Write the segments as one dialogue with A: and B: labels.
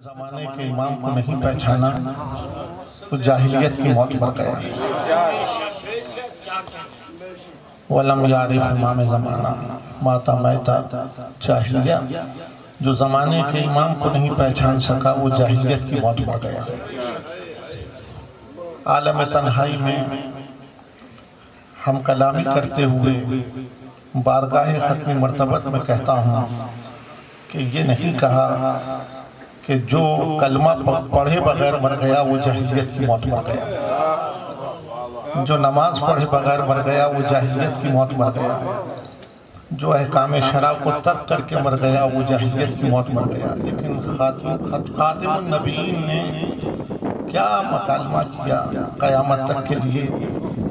A: زمانے کے امام کو نہیں پہچانا تو جاہلیت کی موت بڑھ گیا۔ وَلَمْ يَعْرِفْ امام زمانہ ماتا میتا جاہلیہ، جو زمانے کے امام کو نہیں پہچان سکا وہ جاہلیت کی موت بڑھ گیا۔ عالم تنہائی میں ہم کلامی کرتے ہوئے بارگاہ ختم مرتبت میں کہتا ہوں کہ یہ نہیں کہا کہ جو کلمہ پڑھے بغیر مر گیا وہ جاہلیت کی موت مر گیا، جو نماز پڑھے بغیر مر گیا وہ جاہلیت کی موت مر گیا، جو احکام شرع کو ترک کر کے مر گیا وہ جاہلیت کی موت مر گیا۔ لیکن خاتم النبیین نے کیا مکالمہ کیا قیامت تک کے لیے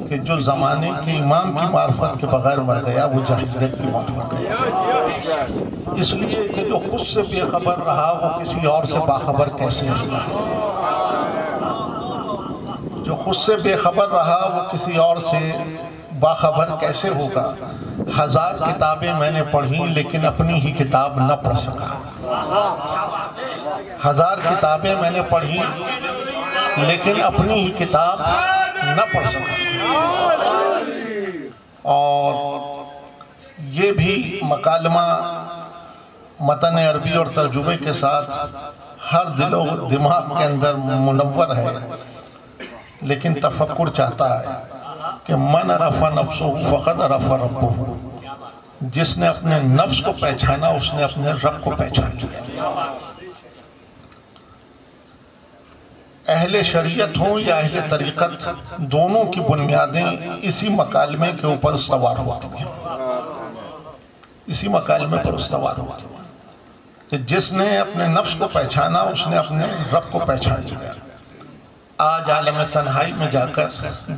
A: کہ جو زمانے کے امام کی معرفت کے بغیر مر گیا وہ جاہلیت کی موت مر گیا۔ اس لیے کہ جو خود سے بے خبر رہا وہ کسی اور سے باخبر کیسے ہوگا؟ جو خود سے بے خبر رہا وہ کسی اور سے باخبر کیسے ہوگا؟ ہزار کتابیں میں نے پڑھی لیکن اپنی ہی کتاب نہ پڑھ سکا۔ ہزار کتابیں میں نے پڑھی لیکن اپنی ہی کتاب نہ پڑھ سکا۔ اور یہ بھی مکالمہ متن عربی اور ترجمے کے ساتھ ہر دل و دماغ کے اندر منور ہے، لیکن تفکر چاہتا ہے کہ من عرف نفسہ فقد عرف ربہ، جس نے اپنے نفس کو پہچانا اس نے اپنے رب کو پہچان لیا۔ اہل شریعت ہوں یا اہل طریقت، دونوں کی بنیادیں اسی مکالمے کے اوپر استوار ہوتی ہیں، اسی مکالمے پر استوار ہوتی ہیں کہ جس نے اپنے نفس کو پہچانا اس نے اپنے رب کو پہچان لیا۔ آج عالم تنہائی میں جا کر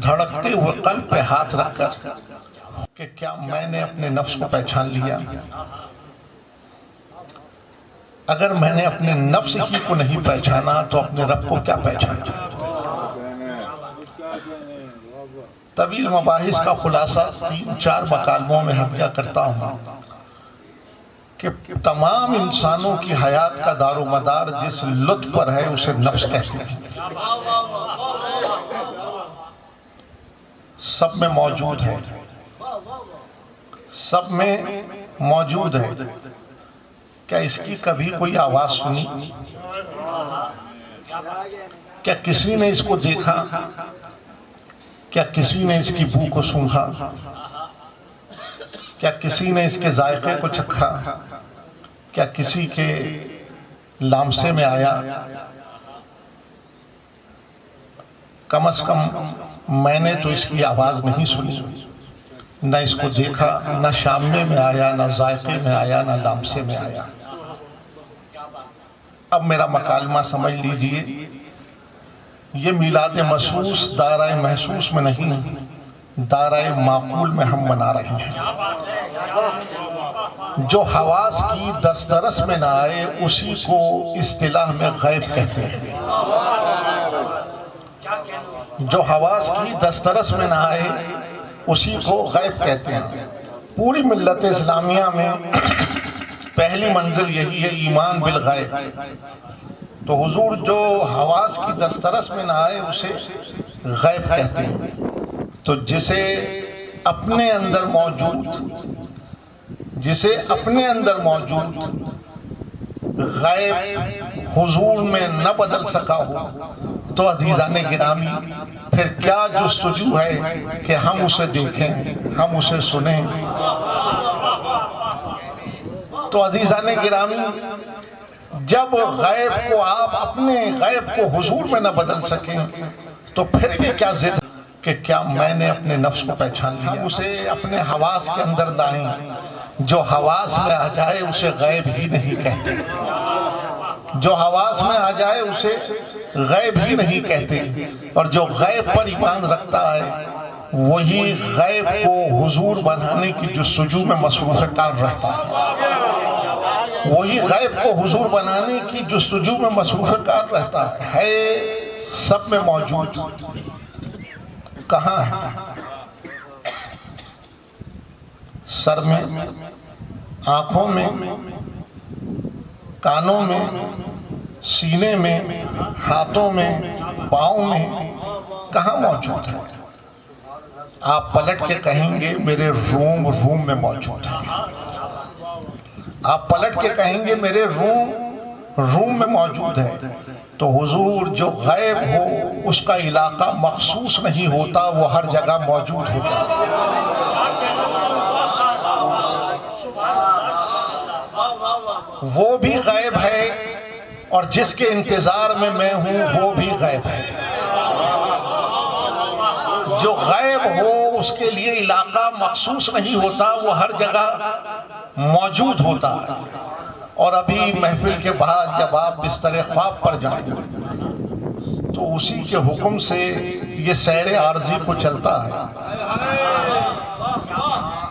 A: دھڑکتے ہوئے قلب پہ ہاتھ رکھ کر کہ کیا میں نے اپنے نفس کو پہچان لیا؟ اگر میں نے اپنے نفس ہی کو نہیں پہچانا تو اپنے رب کو کیا پہچانا؟ طویل مباحث کا خلاصہ 3-4 مکالموں میں ہدیہ کرتا ہوں کہ تمام انسانوں کی حیات کا دار و مدار جس لطف پر ہے اسے نفس کہتے ہیں۔ سب میں موجود ہے، سب میں موجود ہے۔ کیا اس کی کبھی کوئی آواز سنی؟ کیا کسی نے اس کو دیکھا؟ کیا کسی نے اس کی بو کو سونگھا؟ کیا کسی نے اس کے ذائقے کو چکھا؟ کیا کسی کے لامسے میں آیا؟ کم از کم میں نے تو اس کی آواز نہیں سنی، نہ اس کو دیکھا، نہ شامے میں آیا، نہ ذائقے میں آیا، نہ لامسے میں آیا۔ اب میرا مکالمہ سمجھ لیجئے، یہ میلاد محسوس دائرہ محسوس میں نہیں، دائرہ معقول میں ہم منا رہے ہیں۔ جو حواس کی دسترس میں نہ آئے اسی کو اصطلاح میں غیب کہتے ہیں۔ جو حواس کی دسترس میں نہ آئے اسی کو غیب کہتے ہیں۔ پوری ملت اسلامیہ میں پہلی منزل یہی ہے، ایمان بالغیب۔ تو حضور جو حواس کی دسترس میں نہ آئے اسے غیب کہتے ہیں۔ تو جسے اپنے اندر موجود غیب حضور میں نہ بدل سکا ہو تو عزیزان گرامی پھر کیا جستجو ہے کہ ہم اسے دیکھیں، ہم اسے سنیں۔ تو عزیزان گرامی جب غیب کو آپ اپنے غیب کو حضور میں نہ بدل سکیں تو پھر بھی کیا ضد کہ کیا میں نے اپنے نفس کو پہچان لیا؟ ہم اسے اپنے حواس کے اندر لائیں، جو حواس میں آ جائے اسے غیب ہی نہیں کہتے، جو حواس میں آ جائے اسے غیب ہی نہیں کہتے۔ اور جو غیب پر ایمان رکھتا ہے وہی غیب کو حضور بنانے کی جستجو میں مصروف کار رہتا ہے، وہی غیب کو حضور بنانے کی جستجو میں مصروف کار رہتا ہے۔ سب میں موجود، کہاں ہے؟ سر میں، آنکھوں میں، کانوں میں، سینے میں، ہاتھوں میں، پاؤں میں کہاں موجود ہے؟ آپ پلٹ کے کہیں گے میرے روم میں موجود ہے. آپ پلٹ کے کہیں گے میرے روم میں موجود ہے. تو حضور جو غیب ہو اس کا علاقہ مخصوص نہیں ہوتا، وہ ہر جگہ موجود ہوتا ہے. وہ بھی غیب ہے اور جس کے انتظار میں ہوں وہ بھی غیب ہے. جو غیب ہو اس کے لیے علاقہ مخصوص نہیں ہوتا، وہ ہر جگہ موجود ہوتا ہے. اور ابھی محفل کے بعد جب آپ بستر خواب پر جائیں تو اسی کے حکم سے یہ سیر عارضی کو چلتا ہے.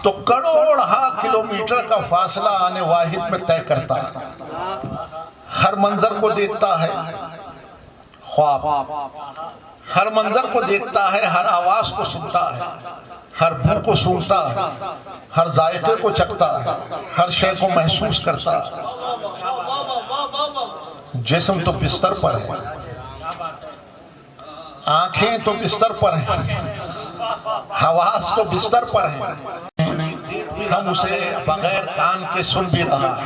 A: تو کروڑہا کلومیٹر کا فاصلہ آنے واحد میں طے کرتا ہے. ہر منظر کو دیکھتا ہے خواب، ہر منظر کو دیکھتا ہے، ہر آواز کو سنتا ہے، ہر بو کو سونگتا ہے، ہر ذائقے کو چکھتا ہے، ہر شے کو محسوس کرتا ہے. جسم تو بستر پر ہے، آنکھیں تو بستر پر ہیں، حواس تو بستر پر ہیں. ہم اسے بغیر کان کے سن بھی رہا ہے.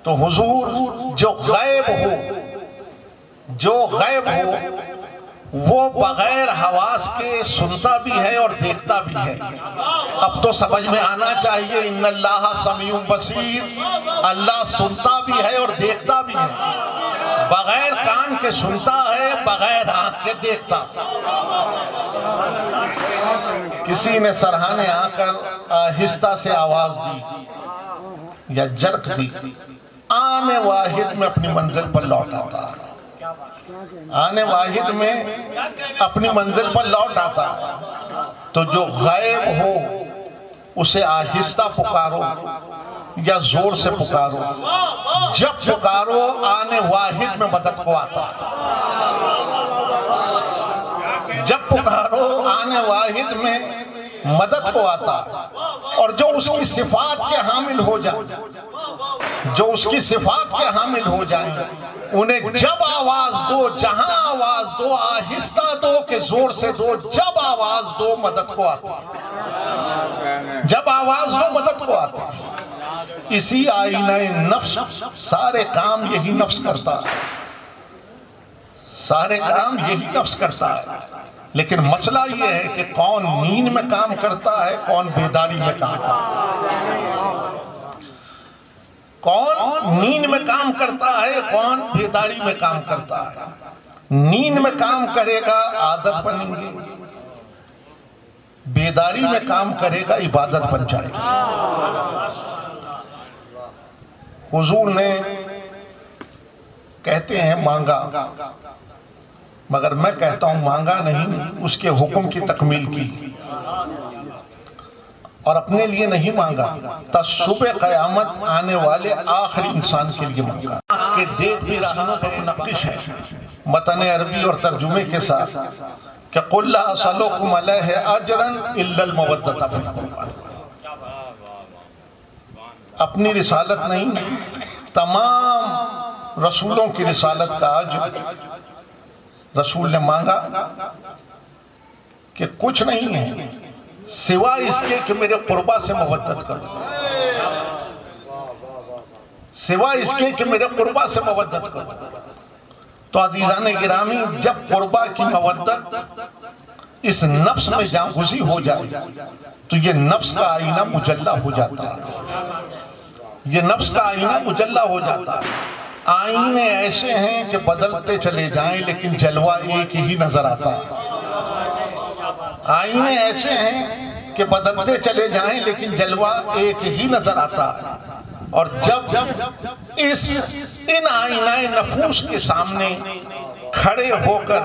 A: تو حضور جو غیب ہو وہ بغیر حواس کے سنتا بھی ہے اور دیکھتا بھی ہے. اب تو سمجھ میں آنا چاہیے ان اللہ سمیع بصیر، اللہ سنتا بھی ہے اور دیکھتا بھی ہے. بغیر کان کے سنتا ہے، بغیر آنکھ کے دیکھتا. کسی نے سرہانے آ کر آہستہ سے آواز دی یا جرک دی، آنے واحد میں اپنی منزل پر لوٹ آتا. آنے واحد میں اپنی منزل پر لوٹ آتا. تو جو غائب ہو اسے آہستہ پکارو یا زور سے پکارو، جب پکارو آنے واحد میں مدد کو آتا. جب پکارو آنے واحد میں مدد کو آتا. اور جو اس کی صفات کے حامل ہو جائیں، جو اس کی صفات کے حامل ہو جائیں، انہیں جب آواز دو، جہاں آواز دو، آہستہ دو کہ زور سے دو، جب آواز دو مدد کو آتا. جب آواز دو مدد کو آتا. اسی آئینہ نفس سارے کام یہی نفس کرتا ہے، سارے کام یہی نفس کرتا ہے. لیکن مسئلہ یہ ہے کہ کون نیند میں کام کرتا ہے، کون بیداری میں کام کرتا ہے. کون نیند میں کام کرتا ہے، کون بیداری میں کام کرتا ہے. نیند میں کام کرے گا عادت بنیں گے، بیداری میں کام کرے گا عبادت بن جائے گی. حضور نے کہتے ہیں مانگا، مگر میں کہتا ہوں مانگا نہیں، اس کے حکم کی تکمیل کی. اور اپنے لیے نہیں مانگا، تا صبح قیامت آنے والے آخری انسان کے لیے مانگا. کہ دیکھ بھی رہا ہے منقش ہے متن عربی اور ترجمے کے ساتھ کہ قُلْ لَا أَسْأَلُكُمْ عَلَيْهِ أَجْرًا إِلَّا الْمَوَدَّةَ فِي الْقُرْبَى. اپنی رسالت نہیں، تمام رسولوں کی رسالت کا اجر رسول نے مانگا کہ کچھ نہیں ہے سوائے اس کے کہ میرے قربا سے مودت کر دو، سوائے اس کے کہ میرے قربا سے مودت کر دو. تو عزیزان گرامی، جب قربا کی مودت اس نفس میں جاگزی ہو جائے تو یہ نفس کا آئینہ مجلہ ہو جاتا ہے. یہ نفس کا آئینہ مجلہ ہو جاتا ہے. آئینے ایسے ہیں کہ بدلتے چلے جائیں لیکن جلوہ ایک ہی نظر آتا ہے. آئینے ایسے ہیں کہ بدلتے چلے جائیں لیکن جلوہ ایک ہی نظر آتا ہے. اور جب ان آئینہ نفوس کے سامنے کھڑے ہو کر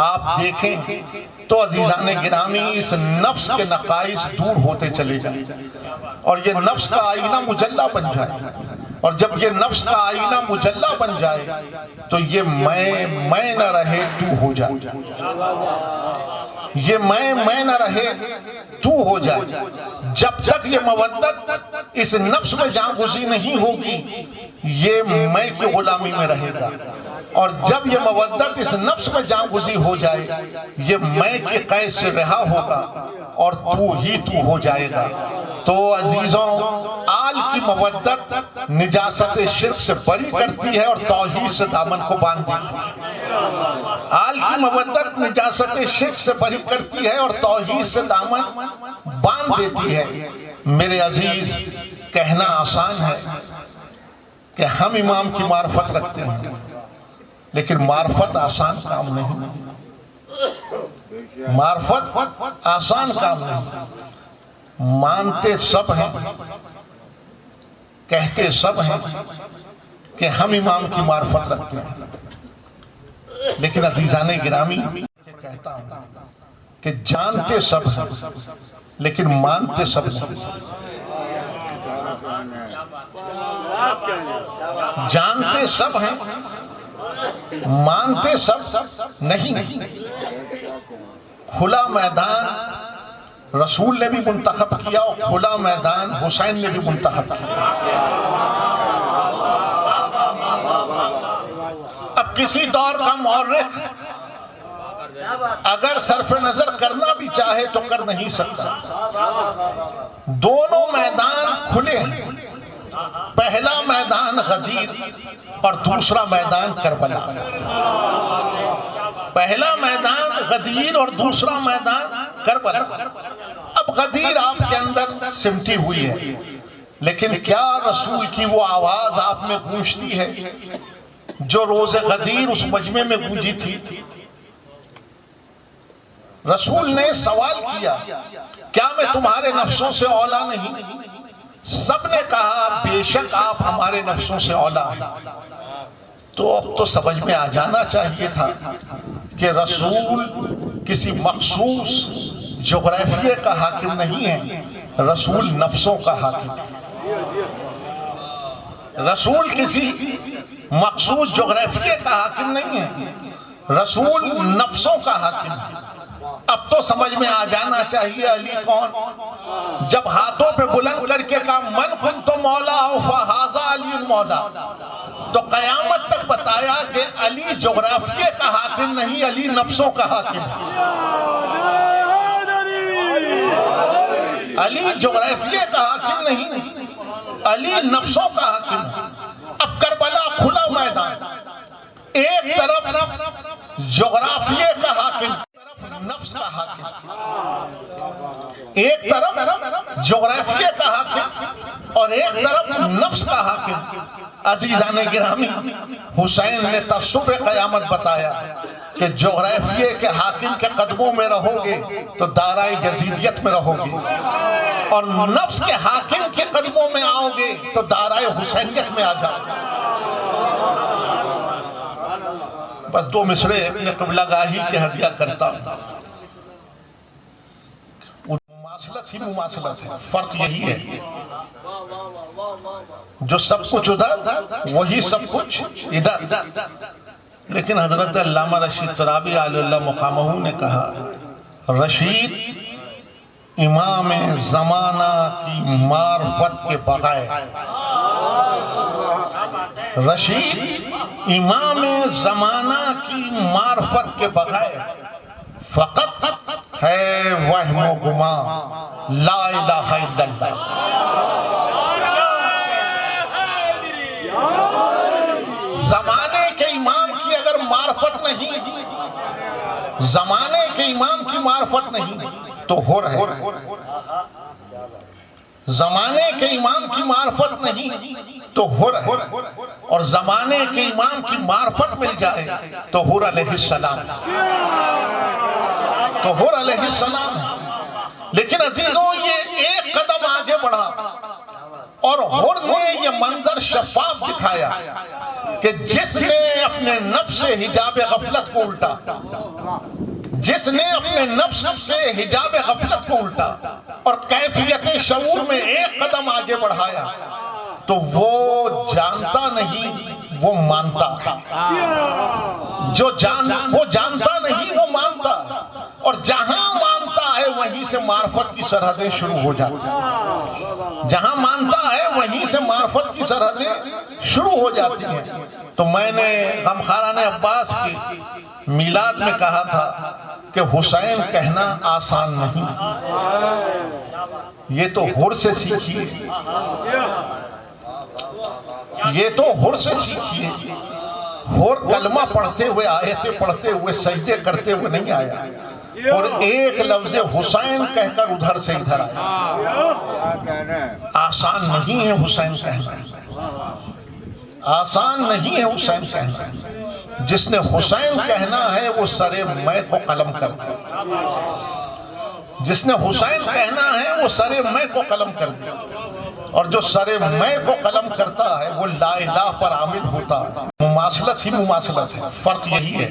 A: آپ دیکھیں تو عزیزان گرامی اس نفس کے نقائص دور ہوتے چلے جائیں اور یہ نفس کا آئینہ مجلہ بن جائے. اور جب یہ نفس کا آئینہ مجلہ بن جائے تو یہ میں نہ رہے تو ہو جائے. یہ میں نہ رہے تو ہو جائے. جب تک یہ مودت اس نفس میں جان گزی نہیں ہوگی یہ میں کی غلامی میں رہے گا، اور جب یہ مودت اس نفس میں جان گزی ہو جائے یہ میں کے قید سے رہا ہوگا اور تو ہی تو ہو جائے گا. تو عزیزوں، آل کی مودت نجاست شرک سے بری کرتی ہے اور توحید سے دامن کو باندھ دیتی ہے. آل کی مودت نجاست شرک سے بری کرتی ہے اور توحید سے دامن باندھ دیتی ہے. میرے عزیز، کہنا آسان ہے کہ ہم امام کی معرفت رکھتے ہیں، لیکن معرفت آسان کام نہیں. معرفت آسان کام نہیں. مانتے سب ہیں، کہتے سب ہیں کہ ہم امام کی معرفت رکھتے ہیں، لیکن عزیزان گرامی کہتا ہوں کہ جانتے سب ہیں لیکن مانتے سب نہیں. جانتے سب ہیں مانتے سب نہیں. کھلا میدان رسول نے بھی منتخب کیا اور کھلا میدان حسین نے بھی منتخب کیا. اب کسی دور کا مورخ اگر صرف نظر کرنا بھی چاہے تو کر نہیں سکتا. دونوں میدان کھلے ہیں، پہلا میدان غدیر اور دوسرا میدان کربلا. پہلا میدان غدیر اور دوسرا میدان کربلا. اب غدیر آپ کے اندر سمٹی ہوئی ہے، لیکن کیا رسول کی وہ آواز آپ میں گونجتی ہے جو روز غدیر اس مجمع میں گونجی تھی؟ رسول نے سوال کیا، کیا میں تمہارے نفسوں سے اولیٰ نہیں؟ سب نے کہا بے شک آپ ہمارے نفسوں سے اولیٰ ہیں. تو اب تو سمجھ میں آ جانا چاہیے تھا کہ رسول کسی مخصوص جغرافیے کا حاکم نہیں ہے، رسول نفسوں کا حاکم ہے. رسول کسی مخصوص جغرافیے کا حاکم نہیں ہے، رسول نفسوں کا حاکم ہے. اب تو سمجھ میں آ جانا چاہیے علی کون؟ جب ہاتھوں پہ بلند کر کے کہا من کنت مولا فہذا علی مولا، تو قیامت تک بتایا کہ علی جغرافیے کا حاکم نہیں، علی نفسوں کا حاکم ہے. علی جغرافیے کا حاکم نہیں، علی نفسوں کا حاکم ہے. اب کربلا کھلا میدان، ایک طرف جغرافیے کا حاکم، نفس کا حاکم. ایک طرف جغرافیے کا حاکم اور ایک طرف نفس کا حاکم. عزیزان گرامی، حسین نے تصوف قیامت بتایا کہ جغرافیے کے حاکم کے قدموں میں رہو گے تو دارائے یزیدیت میں رہو گے، اور نفس کے حاکم کے قدموں میں آؤ گے تو دارائے حسینیت میں آ جاؤ گے. بس دو مصرے اپنے قبلہ گاہی کے ہدیہ کرتا ہوں. مماثلت ہی مماثلت ہے، فرق یہی ہے جو سب کچھ ادھر وہی سب کچھ ادھر. لیکن حضرت علامہ رشید ترابی علیہ اللہ مقامہ نے کہا رشید امام زمانہ کی معرفت کے بغیر، رشید امام زمانہ کی معرفت کے بغیر فقط ہے وہم و گمان، لا الہ الا اللہ. زمانے کے امام کی اگر معرفت نہیں، زمانے کے امام کی معرفت نہیں تو ہو رہے. زمانے کے امام کی معرفت نہیں تو ہو رہے، اور زمانے کے امام کی معرفت مل جائے تو حور علیہ السلام، تو حور علیہ السلام. لیکن عزیزوں یہ ایک قدم آگے بڑھا اور حور نے یہ منظر شفاف دکھایا کہ جس نے اپنے نفس سے حجاب غفلت کو الٹا، جس نے اپنے نفس سے حجاب غفلت کو الٹا اور کیفیت شعور میں ایک قدم آگے بڑھایا تو وہ جانتا نہیں وہ مانتا. وہ جانتا نہیں وہ مانتا. اور جہاں سے معرفت کی سرحدیں شروع ہو جاتی ہیں، جہاں مانتا ہے وہیں سے معرفت کی سرحدیں شروع ہو جاتی ہیں۔ تو میں نے غمخواران عباس کی میلاد میں کہا تھا کہ حسین کہنا آسان نہیں، یہ تو ہر سے سیکھیے، یہ تو ہر سے سیکھیے۔ ہر کلمہ پڑھتے ہوئے، آیتیں پڑھتے ہوئے، سجدے کرتے ہوئے نہیں آیا، اور ایک لفظ حسین کہہ کر ادھر سے ادھر آیا۔ آسان نہیں ہے حسین کہنا، آسان نہیں ہے حسین کہنا۔ جس نے حسین کہنا ہے وہ سر میں کو قلم کرتا ہے، جس نے حسین کہنا ہے وہ سر میں کو قلم کرتا ہے، اور جو سر میں کو قلم کرتا ہے وہ لا الہ پر عامل ہوتا ہے۔ مماثلت ہی مماثلت ہے، فرق یہی ہے۔